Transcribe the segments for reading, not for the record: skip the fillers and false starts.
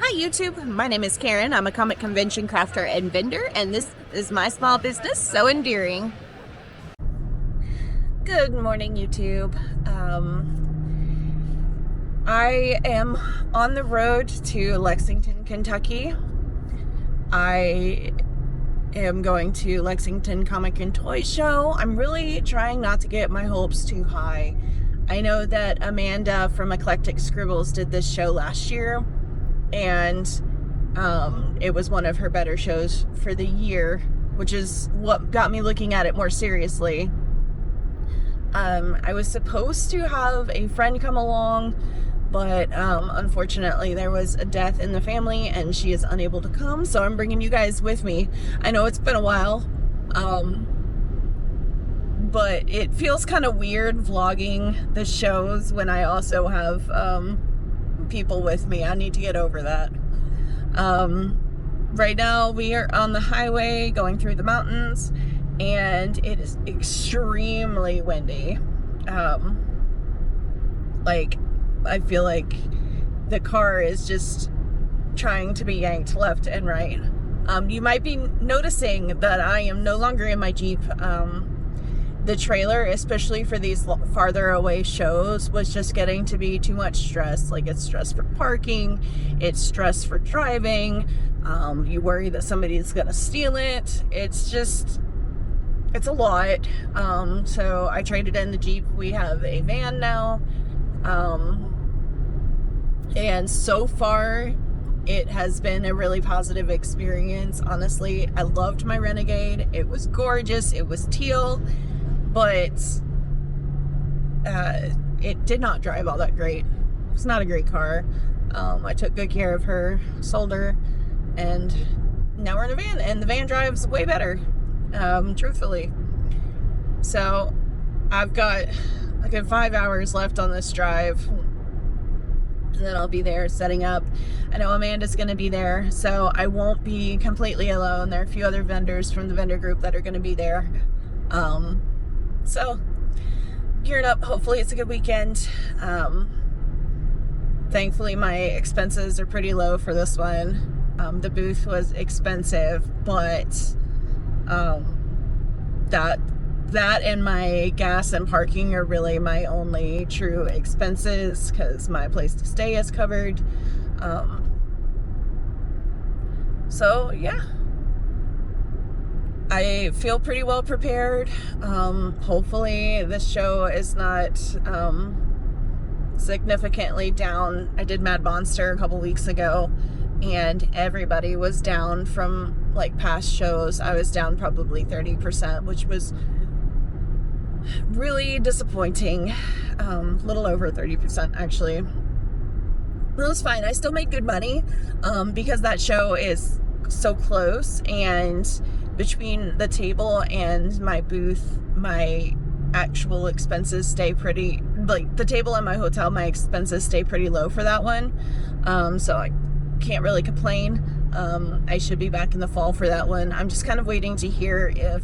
Hi YouTube, my name is Karen. I'm a comic convention crafter and vendor, and this is my small business, So Endearing. Good morning YouTube. I am on the road to Lexington, Kentucky. I am going to Lexington Comic and Toy Show. I'm really trying not to get my hopes too high. I know that Amanda from Eclectic Scribbles did this show last year, and it was one of her better shows for the year, which is what got me looking at it more seriously. I was supposed to have a friend come along, but unfortunately there was a death in the family and she is unable to come, so I'm bringing you guys with me. I know it's been a while, but it feels kind of weird vlogging the shows when I also have people with me. I need to get over that. Right now we are on the highway going through the mountains, and it is extremely windy. Like, I feel like the car is just trying to be yanked left and right. You might be noticing that I am no longer in my Jeep. The trailer, especially for these farther away shows, was just getting to be too much stress. Like, it's stress for parking, it's stress for driving, you worry that somebody's gonna steal it. It's a lot. So I traded in the Jeep. We have a van now, and so far it has been a really positive experience. Honestly, I loved my Renegade. It was gorgeous, it was teal, but it did not drive all that great. It's not a great car. I took good care of her, sold her, and now we're in a van, and the van drives way better, truthfully. So I've got like 5 hours left on this drive, and then I'll be there setting up. I know Amanda's gonna be there, so I won't be completely alone. There are a few other vendors from the vendor group that are gonna be there. So gearing up. Hopefully it's a good weekend. Thankfully my expenses are pretty low for this one. The booth was expensive, but that and my gas and parking are really my only true expenses, because my place to stay is covered. So yeah, I feel pretty well prepared. Hopefully this show is not significantly down. I did Mad Monster a couple weeks ago, and everybody was down from like past shows. I was down probably 30%, which was really disappointing. Little over 30% actually. But it was fine. I still made good money because that show is so close, and between the table and my booth, my actual expenses stay pretty, like the table and my hotel, my expenses stay pretty low for that one. So I can't really complain. I should be back in the fall for that one. I'm just kind of waiting to hear if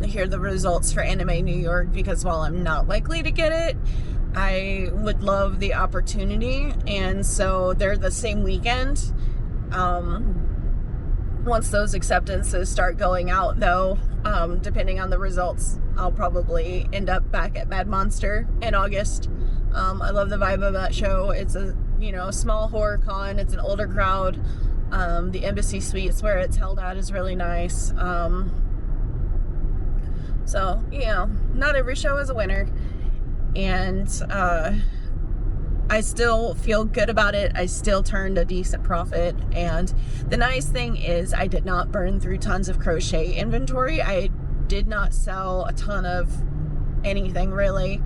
hear the results for Anime New York, because while I'm not likely to get it, I would love the opportunity. And so they're the same weekend. Once those acceptances start going out though, depending on the results, I'll probably end up back at Mad Monster in August. I love the vibe of that show. It's a, small horror con. It's an older crowd. The Embassy Suites where it's held at is really nice. So, not every show is a winner. And I still feel good about it. I still turned a decent profit. And the nice thing is I did not burn through tons of crochet inventory. I did not sell a ton of anything really.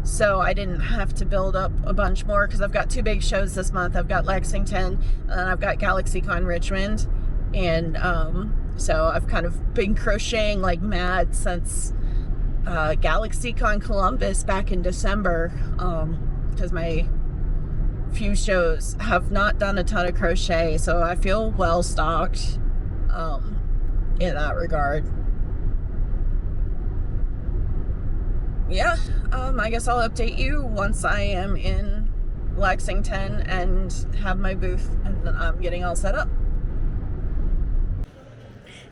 So I didn't have to build up a bunch more, because I've got 2 big shows this month. I've got Lexington and then I've got GalaxyCon Richmond. And so I've kind of been crocheting like mad since GalaxyCon Columbus back in December, because my few shows have not done a ton of crochet, so I feel well stocked in that regard. Yeah, I guess I'll update you once I am in Lexington and have my booth, and I'm getting all set up.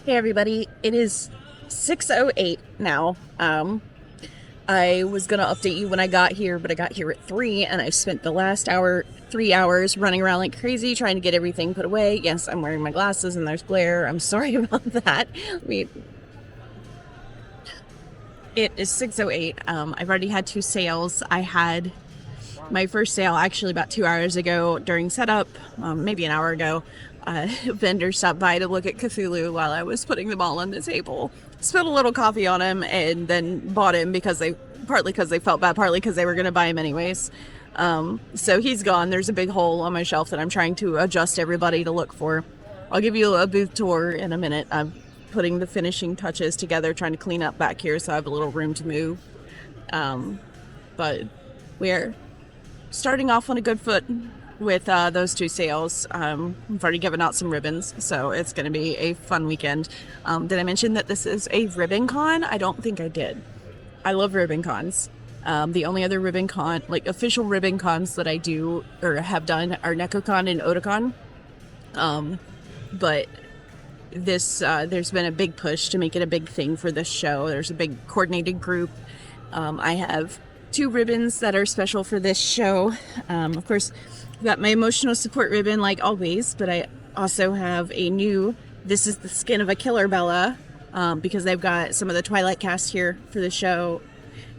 Hey everybody, it is 6:08 now. I was gonna update you when I got here, but I got here at 3, and I've spent the last 3 hours running around like crazy trying to get everything put away. Yes, I'm wearing my glasses and there's glare. I'm sorry about that. It is 6:08. I've already had 2 sales. I had my first sale actually about 2 hours ago during setup, maybe an hour ago. Vendor stopped by to look at Cthulhu while I was putting them all on the table. Spilled a little coffee on him and then bought him partly because they felt bad, partly because they were going to buy him anyways. So he's gone. There's a big hole on my shelf that I'm trying to adjust everybody to look for. I'll give you a booth tour in a minute. I'm putting the finishing touches together, trying to clean up back here so I have a little room to move. But we're starting off on a good foot with those 2 sales. We've already given out some ribbons, so it's going to be a fun weekend. Did I mention that this is a ribbon con? I don't think I did. I love ribbon cons. The only other ribbon con, like official ribbon cons that I do or have done, are NecoCon and Otakon. But this there's been a big push to make it a big thing for this show. There's a big coordinated group. I have 2 ribbons that are special for this show. Of course, I've got my emotional support ribbon like always, but I also have a new This Is the Skin of a Killer Bella, because they've got some of the Twilight cast here for the show.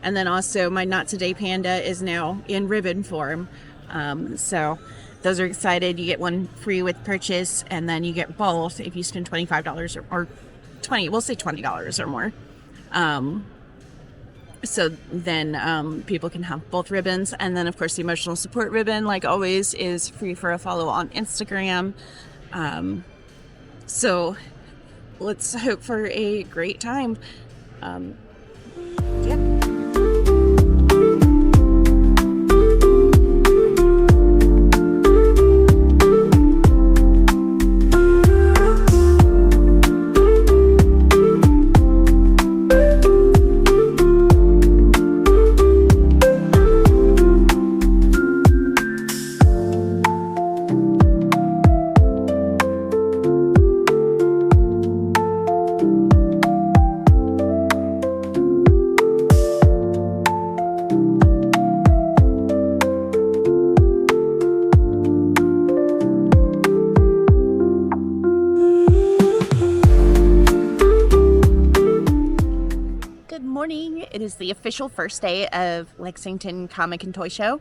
And then also my Not Today Panda is now in ribbon form. So those are excited. You get one free with purchase, and then you get both if you spend $25 or $20, we'll say $20 or more. So then people can have both ribbons. And then, of course, the emotional support ribbon, like always, is free for a follow on Instagram. So let's hope for a great time. Yeah. It is the official first day of Lexington Comic and Toy Show.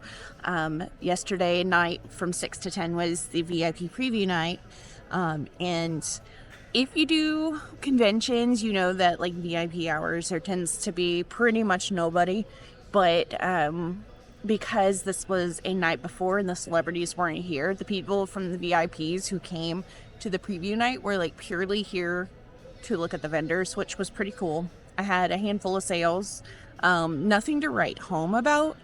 Yesterday night from 6 to 10 was the VIP preview night. And if you do conventions, you know that like VIP hours, there tends to be pretty much nobody. But because this was a night before and the celebrities weren't here, the people from the VIPs who came to the preview night were like purely here to look at the vendors, which was pretty cool. I had a handful of sales, nothing to write home about,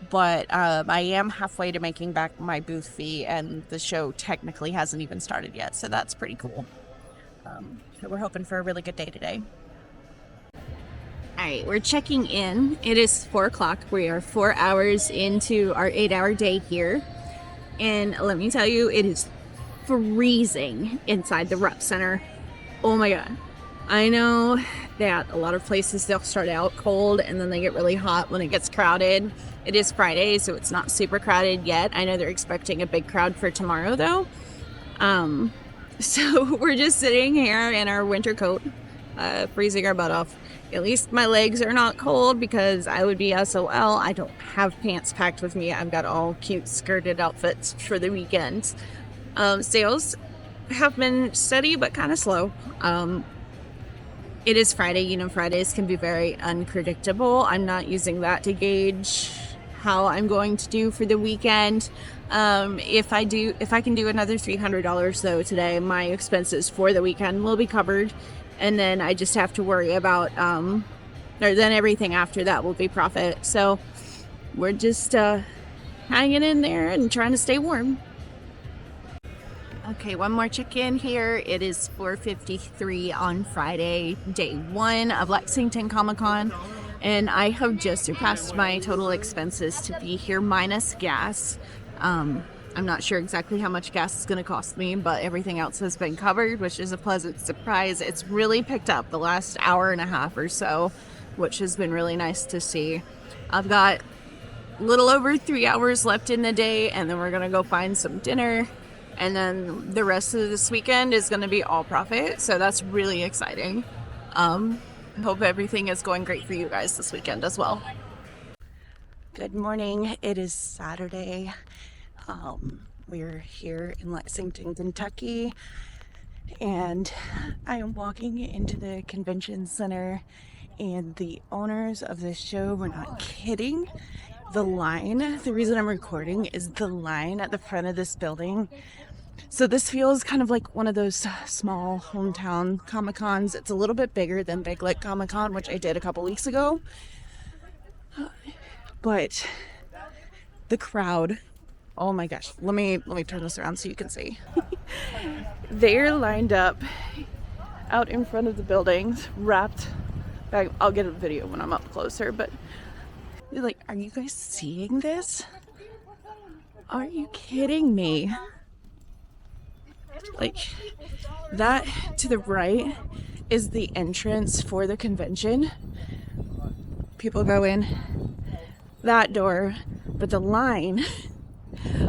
but I am halfway to making back my booth fee, and the show technically hasn't even started yet, so that's pretty cool. So we're hoping for a really good day today. All right, we're checking in. It is 4 o'clock. We are 4 hours into our 8-hour day here, and let me tell you, it is freezing inside the rep center. Oh my god. I know that a lot of places, they'll start out cold and then they get really hot when it gets crowded. It is Friday, so it's not super crowded yet. I know they're expecting a big crowd for tomorrow though. So we're just sitting here in our winter coat, freezing our butt off. At least my legs are not cold because I would be SOL. I don't have pants packed with me. I've got all cute skirted outfits for the weekend. Sales have been steady but kind of slow. It is Friday. You know, Fridays can be very unpredictable. I'm not using that to gauge how I'm going to do for the weekend. If I can do another $300 though today, my expenses for the weekend will be covered, and then I just have to worry about or then everything after that will be profit. So we're just hanging in there and trying to stay warm. Okay, one more check-in here. It is 4:53 on Friday, day 1 of Lexington Comic-Con, and I have just surpassed my total expenses to be here minus gas. I'm not sure exactly how much gas is going to cost me, but everything else has been covered, which is a pleasant surprise. It's really picked up the last hour and a half or so, which has been really nice to see. I've got a little over 3 hours left in the day, and then we're going to go find some dinner. And then the rest of this weekend is going to be all profit. So that's really exciting. I hope everything is going great for you guys this weekend as well. Good morning. It is Saturday. We're here in Lexington, Kentucky, and I am walking into the convention center, and the owners of this show were not kidding. The reason I'm recording is the line at the front of this building. So this feels kind of like one of those small hometown Comic-Cons. It's a little bit bigger than Big Lake Comic-Con, which I did a couple weeks ago. But the crowd, oh my gosh, let me turn this around so you can see. They're lined up out in front of the buildings, wrapped back. I'll get a video when I'm up closer, but you're like, are you guys seeing this? Are you kidding me? Like, that to the right is the entrance for the convention. People go in that door, but the line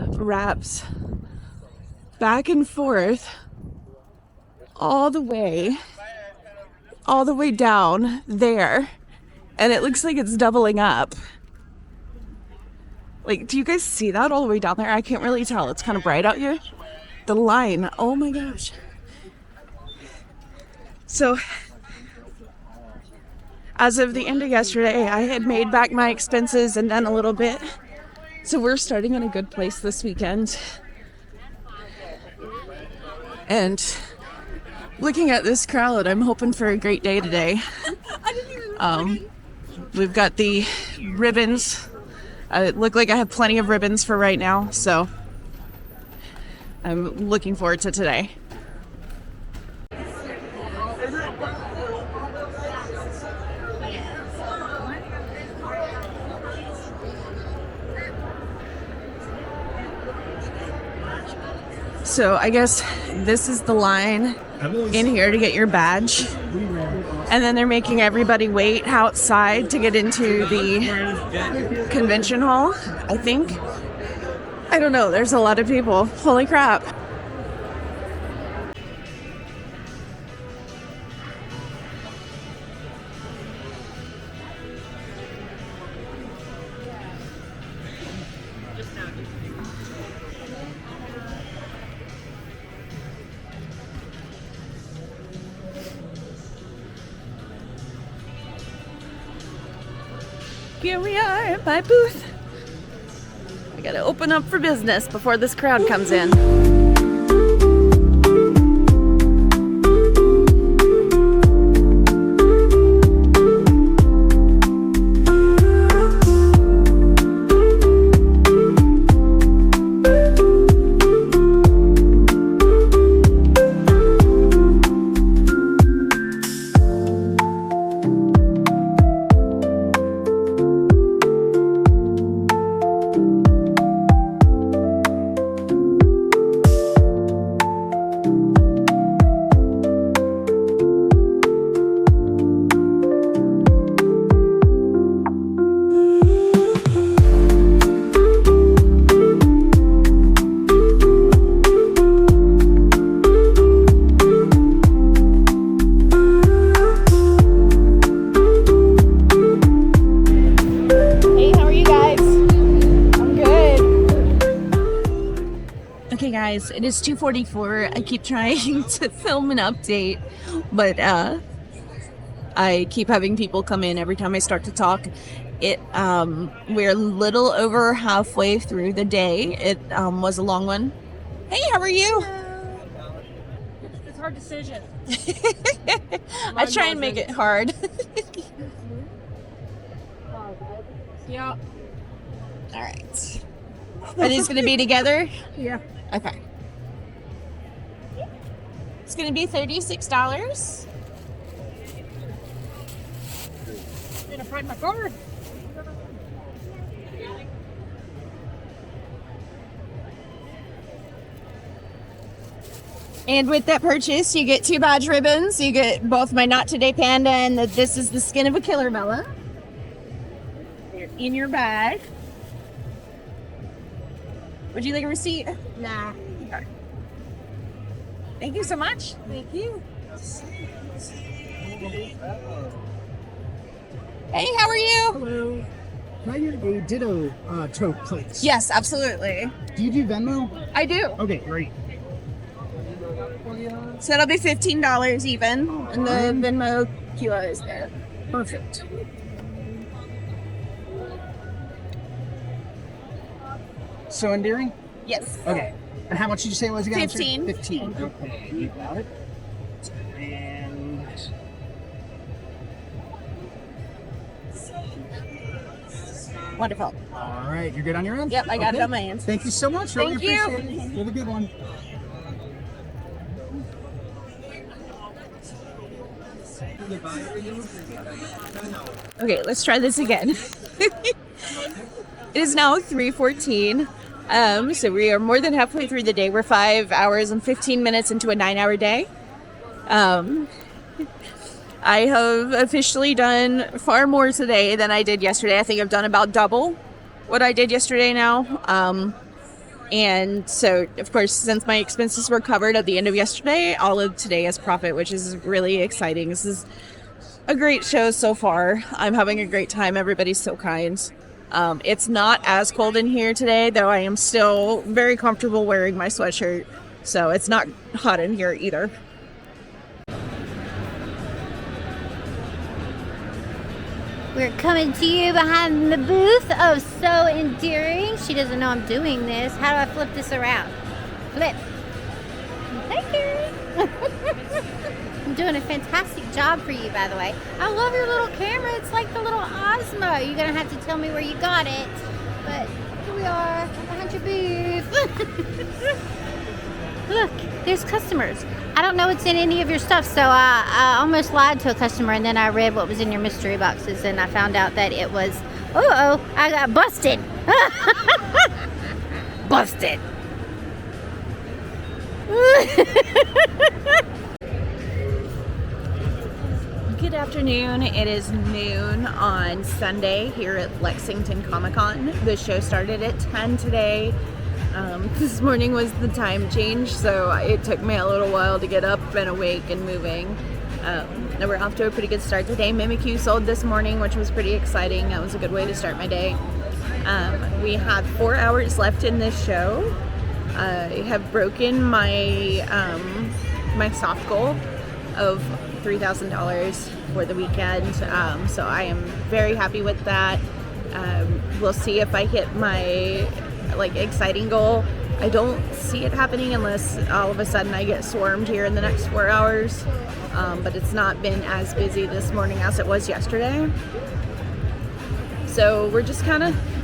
wraps back and forth all the way down there, and it looks like it's doubling up. Like, do you guys see that all the way down there? I can't really tell. It's kind of bright out here. The line, oh my gosh. So as of the end of yesterday, I had made back my expenses and done a little bit. So we're starting in a good place this weekend. And looking at this crowd, I'm hoping for a great day today. We've got the ribbons. It look like I have plenty of ribbons for right now, so I'm looking forward to today. So I guess this is the line in here to get your badge. And then they're making everybody wait outside to get into the convention hall, I think. I don't know, there's a lot of people. Holy crap. Here we are at my booth. I gotta open up for business before this crowd comes in. Guys, it is 2:44. I keep trying to film an update, but I keep having people come in every time I start to talk. We're a little over halfway through the day. It was a long one. Hey, how are you? It's a hard decision. I try and make it hard. Yeah. All right. Are these going to be together? Yeah. Okay. It's going to be $36. I'm gonna find my car. And with that purchase, you get 2 badge ribbons. You get both my Not Today Panda and This is the Skin of a Killer Bella. They're in your bag. Would you like a receipt? Nah. Okay. Thank you so much. Thank you. Hey, how are you? Hello. Can I get a Ditto tote, please? Yes, absolutely. Do you do Venmo? I do. Okay, great. So it'll be $15 even. And the Venmo QR is there. Perfect. So endearing? Yes. Okay. And how much did you say it was again? 15. 15. Okay, you got it. And Wonderful. all right, you're good on your end? Yep, I got it on my end. Thank you so much. Really Thank you. appreciate it. You have a good one. Okay, let's try this again. It is now 3:14. So we are more than halfway through the day. We're 5 hours and 15 minutes into a 9-hour day. I have officially done far more today than I did yesterday. I think I've done about double what I did yesterday now. And so, of course, since my expenses were covered at the end of yesterday, all of today is profit, which is really exciting. This is a great show so far. I'm having a great time. Everybody's so kind. It's not as cold in here today, though I am still very comfortable wearing my sweatshirt. So it's not hot in here either. We're coming to you behind the booth of So Endearing. She doesn't know I'm doing this. How do I flip this around? Flip. Thank you. I'm doing a fantastic job for you, by the way. I love your little camera. It's like the little Osmo. You're going to have to tell me where you got it. But here we are behind your booth. Look, there's customers. I don't know what's in any of your stuff, so I almost lied to a customer, and then I read what was in your mystery boxes, and I found out that it was, I got busted. Busted. Good afternoon. It is noon on Sunday here at Lexington Comic-Con. The show started at 10 today. This morning was the time change, so it took me a little while to get up and awake and moving. And we're off to a pretty good start today. Mimikyu sold this morning, which was pretty exciting. That was a good way to start my day. We have 4 hours left in this show. I have broken my my soft goal of $3,000 for the weekend, so I am very happy with that. We'll see if I hit my exciting goal. I don't see it happening unless all of a sudden I get swarmed here in the next 4 hours, but it's not been as busy this morning as it was yesterday. So we're just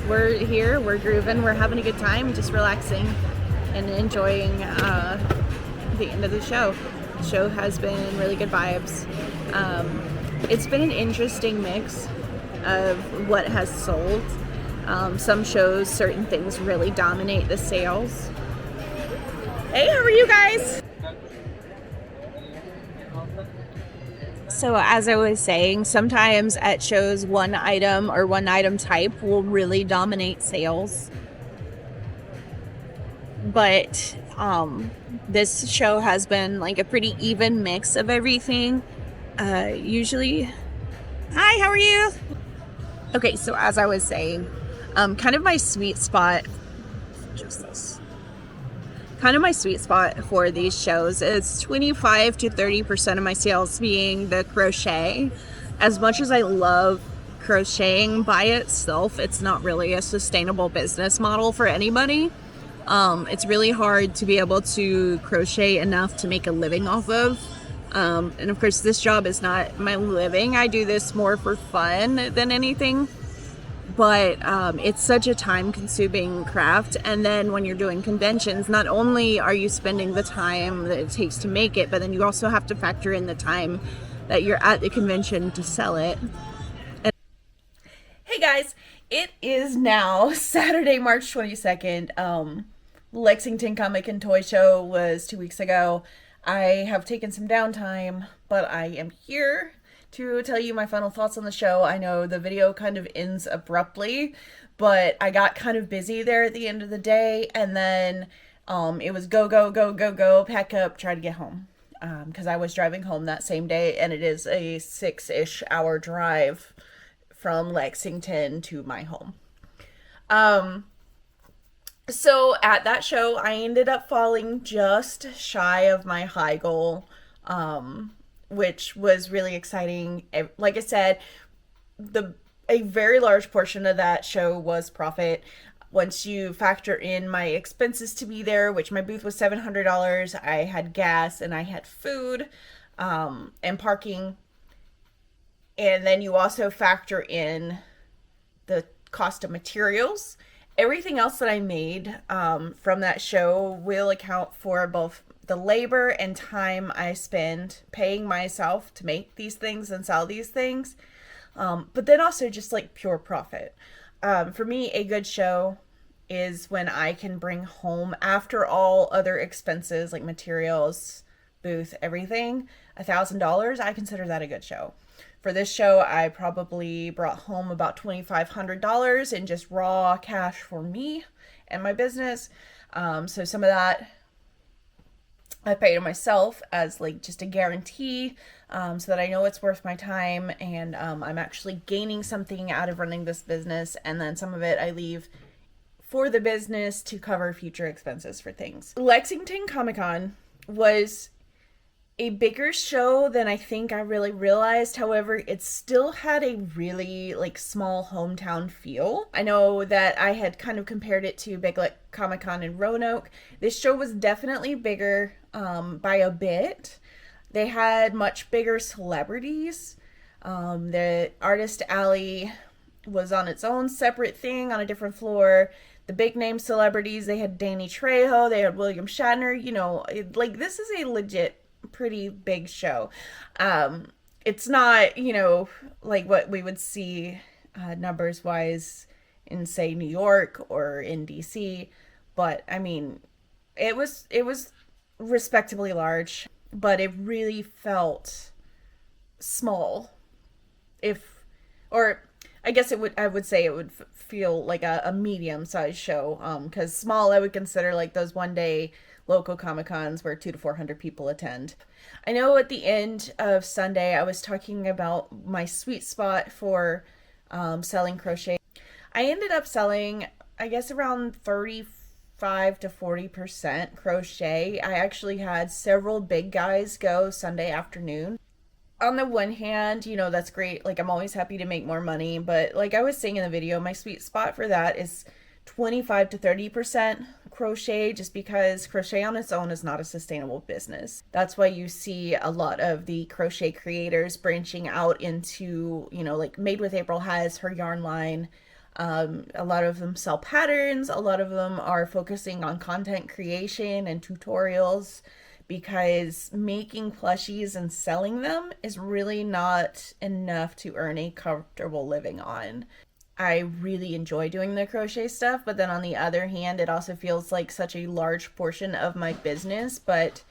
we're here, we're grooving, we're having a good time, just relaxing and enjoying the end of the show. The show has been really good vibes. It's been an interesting mix of what has sold. Some shows, certain things really dominate the sales. Hey, how are you guys? So as I was saying, sometimes at shows, one item or one item type will really dominate sales. But this show has been like a pretty even mix of everything. Usually, hi, how are you? Okay, so as I was saying, kind of my sweet spot for these shows is 25 to 30% of my sales being the crochet. As much as I love crocheting by itself, it's not really a sustainable business model for anybody. It's really hard to be able to crochet enough to make a living off of. And of course, this job is not my living. I do this more for fun than anything. But it's such a time-consuming craft. And then when you're doing conventions, not only are you spending the time that it takes to make it, but then you also have to factor in the time that you're at the convention to sell it. Hey guys, it is now Saturday, March 22nd. Lexington Comic and Toy Show was 2 weeks ago. I have taken some downtime, but I am here to tell you my final thoughts on the show. I know the video kind of ends abruptly, but I got kind of busy there at the end of the day, and then it was go, go, go, go, go, pack up, try to get home. Because I was driving home that same day, and it is a 6-ish hour drive from Lexington to my home. So at that show, I ended up falling just shy of my high goal, which was really exciting. Like I said, a very large portion of that show was profit. Once you factor in my expenses to be there, which my booth was $700, I had gas and I had food, and parking. And then you also factor in the cost of materials. Everything else that I made from that show will account for both the labor and time I spend paying myself to make these things and sell these things, but then also just like pure profit. For me, a good show is when I can bring home, after all other expenses like materials, booth, everything, $1,000. I consider that a good show. For this show, I probably brought home about $2,500 in just raw cash for me and my business. So some of that I paid to myself as like just a guarantee, so that I know it's worth my time, and I'm actually gaining something out of running this business. And then some of it I leave for the business to cover future expenses for things. Lexington Comic-Con was a bigger show than I think I really realized. However, it still had a really like small hometown feel. I know that I had kind of compared it to Big Comic Con in Roanoke. This show was definitely bigger by a bit. They had much bigger celebrities. The artist alley was on its own separate thing on a different floor. The big name celebrities, they had Danny Trejo, they had William Shatner. You know, like this is a legit pretty big show. It's not, you know, like what we would see numbers wise in say New York or in DC, but I mean it was respectably large, but it really felt small. Or I guess I would say it would feel like a medium-sized show, because small I would consider like those one-day local Comic-Cons where 200 to 400 people attend. I know at the end of Sunday I was talking about my sweet spot for selling crochet. I ended up selling, I guess, around 35 to 40% crochet. I actually had several big guys go Sunday afternoon. On the one hand, you know, that's great. Like, I'm always happy to make more money. But like I was saying in the video, my sweet spot for that is 25 to 30% crochet, just because crochet on its own is not a sustainable business. That's why you see a lot of the crochet creators branching out into, you know, like Made with April has her yarn line. A lot of them sell patterns. A lot of them are focusing on content creation and tutorials, because making plushies and selling them is really not enough to earn a comfortable living on. I really enjoy doing the crochet stuff, but then on the other hand, it also feels like such a large portion of my business. But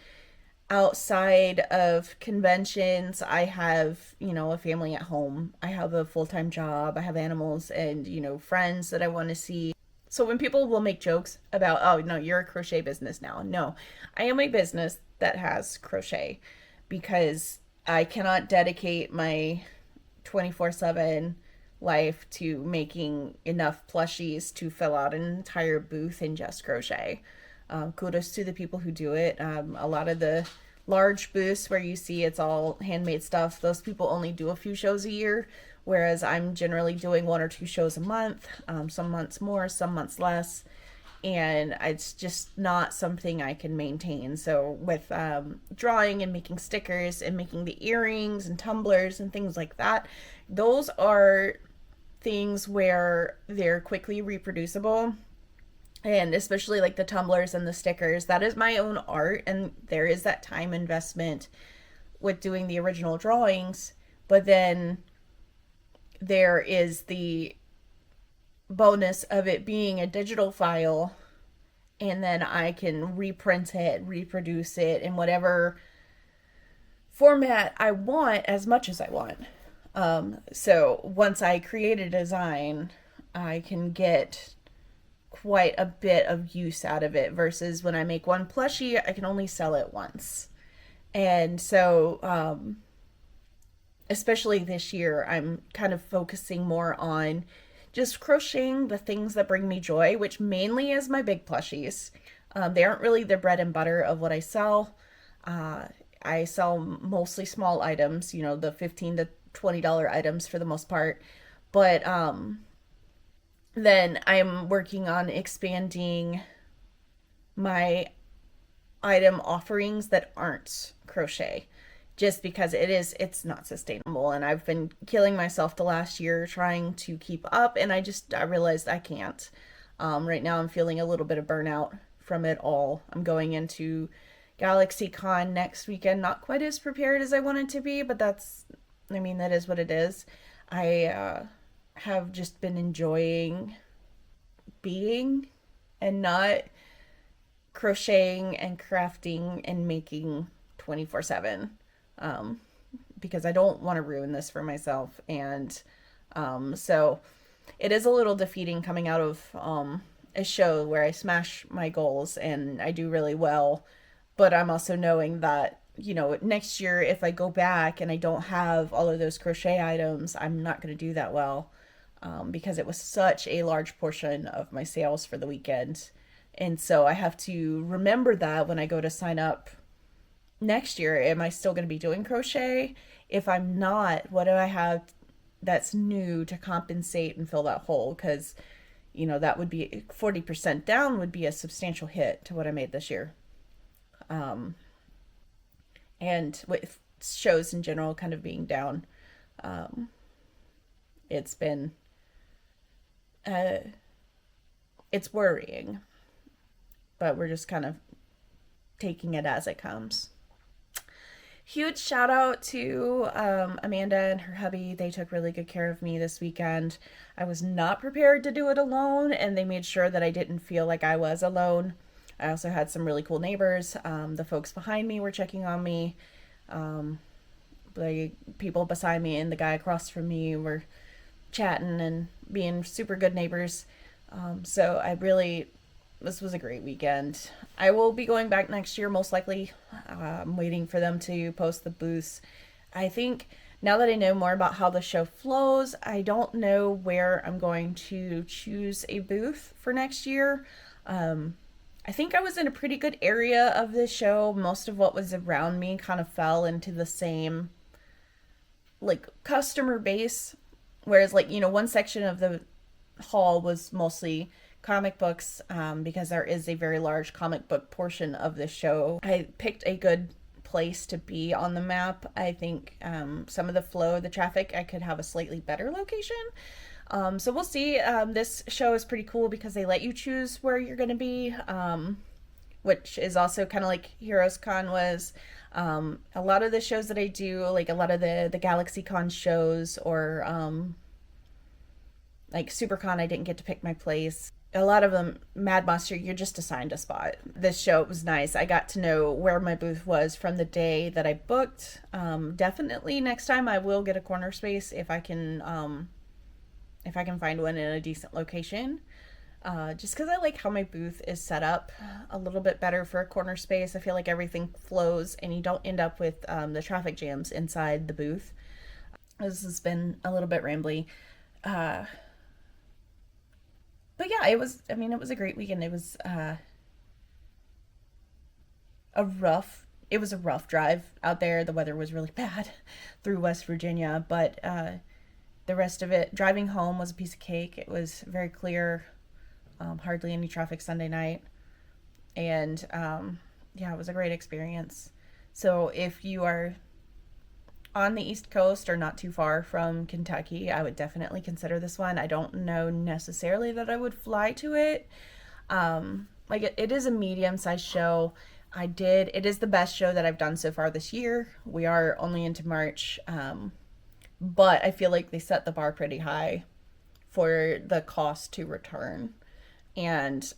outside of conventions, I have, you know, a family at home. I have a full-time job. I have animals and, you know, friends that I want to see. So when people will make jokes about, oh, no, you're a crochet business now. No, I am a business that has crochet, because I cannot dedicate my 24/7 life to making enough plushies to fill out an entire booth in just crochet. Kudos to the people who do it. A lot of the large booths where you see it's all handmade stuff, those people only do a few shows a year, whereas I'm generally doing 1 or 2 shows a month, some months more, some months less, and it's just not something I can maintain. So with drawing and making stickers and making the earrings and tumblers and things like that, those are things where they're quickly reproducible. And especially like the tumblers and the stickers, that is my own art, and there is that time investment with doing the original drawings. But then there is the bonus of it being a digital file and then I can reprint it, reproduce it in whatever format I want, as much as I want. So once I create a design, I can get quite a bit of use out of it, versus when I make one plushie, I can only sell it once. And so, especially this year, I'm kind of focusing more on just crocheting the things that bring me joy, which mainly is my big plushies. They aren't really the bread and butter of what I sell. I sell mostly small items, you know, the $15 to $20 items for the most part. But then I'm working on expanding my item offerings that aren't crochet, just because it's not sustainable, and I've been killing myself the last year trying to keep up, and I realized I can't. Right now I'm feeling a little bit of burnout from it all. I'm going into GalaxyCon next weekend, not quite as prepared as I wanted to be, but that is what it is. I have just been enjoying being and not crocheting and crafting and making 24/7, because I don't want to ruin this for myself. And so it is a little defeating coming out of a show where I smash my goals and I do really well, but I'm also knowing that, you know, next year if I go back and I don't have all of those crochet items, I'm not going to do that well, because it was such a large portion of my sales for the weekend. And so I have to remember that when I go to sign up next year. Am I still going to be doing crochet? If I'm not, what do I have that's new to compensate and fill that hole? Because, you know, that would be 40% down, would be a substantial hit to what I made this year. And with shows in general kind of being down, it's been, it's worrying, but we're just kind of taking it as it comes. Huge shout out to Amanda and her hubby. They took really good care of me this weekend. I was not prepared to do it alone, and they made sure that I didn't feel like I was alone. I also had some really cool neighbors. The folks behind me were checking on me. The people beside me and the guy across from me were chatting and being super good neighbors. So this was a great weekend. I will be going back next year, most likely. I'm waiting for them to post the booths. I think now that I know more about how the show flows, I don't know where I'm going to choose a booth for next year. I think I was in a pretty good area of the show. Most of what was around me kind of fell into the same, like, customer base. Whereas, like, you know, one section of the hall was mostly comic books, because there is a very large comic book portion of the show. I picked a good place to be on the map. I think some of the flow of the traffic, I could have a slightly better location. So we'll see. This show is pretty cool because they let you choose where you're going to be, which is also kind of like Heroes Con was. A lot of the shows that I do, like a lot of the GalaxyCon shows, or like SuperCon, I didn't get to pick my place. A lot of them, Mad Monster, you're just assigned a spot. This show was nice. I got to know where my booth was from the day that I booked. Definitely next time I will get a corner space if I can find one in a decent location. Just because I like how my booth is set up a little bit better for a corner space. I feel like everything flows and you don't end up with the traffic jams inside the booth. This has been a little bit rambly. But yeah, it was a great weekend. It was a rough drive out there. The weather was really bad through West Virginia, but the rest of it, driving home was a piece of cake. It was very clear, hardly any traffic Sunday night, and yeah, it was a great experience. So if you are on the East Coast or not too far from Kentucky, I would definitely consider this one. I don't know necessarily that I would fly to it. It is a medium-sized show. It is the best show that I've done so far this year. We are only into March, but I feel like they set the bar pretty high for the cost to return. And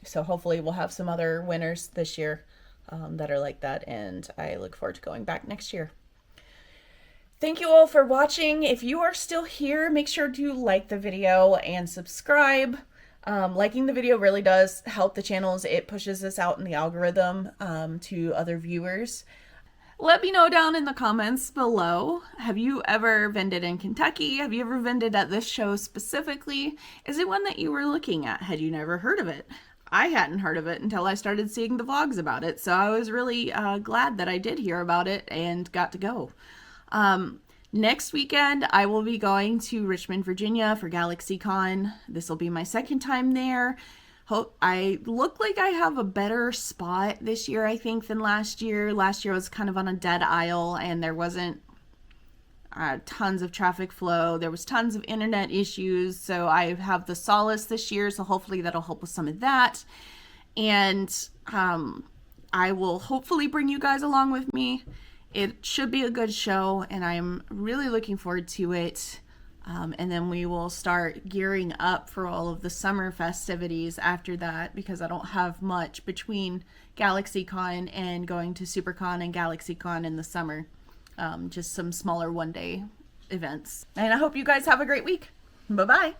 So hopefully we'll have some other winners this year that are like that, and I look forward to going back next year. Thank you all for watching. If you are still here, make sure to like the video and subscribe. Liking the video really does help the channels. It pushes this out in the algorithm to other viewers. Let me know down in the comments below. Have you ever vended in Kentucky? Have you ever vended at this show specifically? Is it one that you were looking at? Had you never heard of it? I hadn't heard of it until I started seeing the vlogs about it. So I was really glad that I did hear about it and got to go. Next weekend, I will be going to Richmond, Virginia for GalaxyCon. This will be my second time there. I look like I have a better spot this year, I think, than last year. Last year was kind of on a dead aisle and there wasn't tons of traffic flow. There was tons of internet issues. So I have the solace this year. So hopefully that'll help with some of that. And I will hopefully bring you guys along with me. It should be a good show, and I'm really looking forward to it. And then we will start gearing up for all of the summer festivities after that, because I don't have much between GalaxyCon and going to SuperCon and GalaxyCon in the summer. Just some smaller one-day events. And I hope you guys have a great week. Bye-bye.